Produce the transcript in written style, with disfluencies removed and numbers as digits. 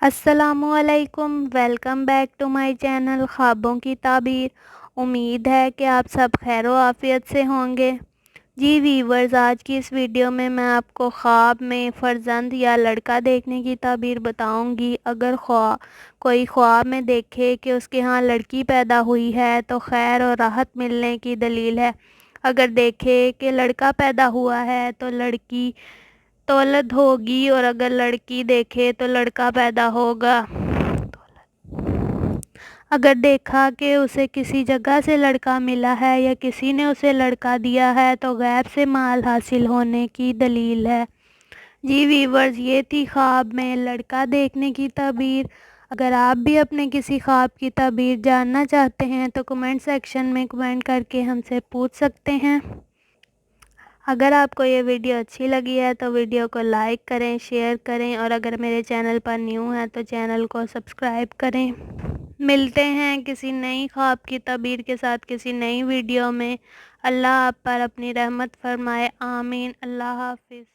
السلام علیکم، welcome back to my channel خوابوں کی تعبیر۔ امید ہے کہ آپ سب خیر و عافیت سے ہوں گے۔ جی ویورز، آج کی اس ویڈیو میں آپ کو خواب میں فرزند یا لڑکا دیکھنے کی تعبیر بتاؤں گی۔ اگر کوئی خواب میں دیکھے کہ اس کے ہاں لڑکی پیدا ہوئی ہے تو خیر اور راحت ملنے کی دلیل ہے۔ اگر دیکھے کہ لڑکا پیدا ہوا ہے تو لڑکی تولد ہوگی، اور اگر لڑکی دیکھے تو لڑکا پیدا ہوگا۔ اگر دیکھا کہ اسے کسی جگہ سے لڑکا ملا ہے یا کسی نے اسے لڑکا دیا ہے تو غیب سے مال حاصل ہونے کی دلیل ہے۔ جی ویورز، یہ تھی خواب میں لڑکا دیکھنے کی تعبیر۔ اگر آپ بھی اپنے کسی خواب کی تعبیر جاننا چاہتے ہیں تو کمنٹ سیکشن میں کمنٹ کر کے ہم سے پوچھ سکتے ہیں۔ اگر آپ کو یہ ویڈیو اچھی لگی ہے تو ویڈیو کو لائک کریں، شیئر کریں، اور اگر میرے چینل پر نیو ہیں تو چینل کو سبسکرائب کریں۔ ملتے ہیں کسی نئی خواب کی تعبیر کے ساتھ کسی نئی ویڈیو میں۔ اللہ آپ پر اپنی رحمت فرمائے، آمین۔ اللہ حافظ۔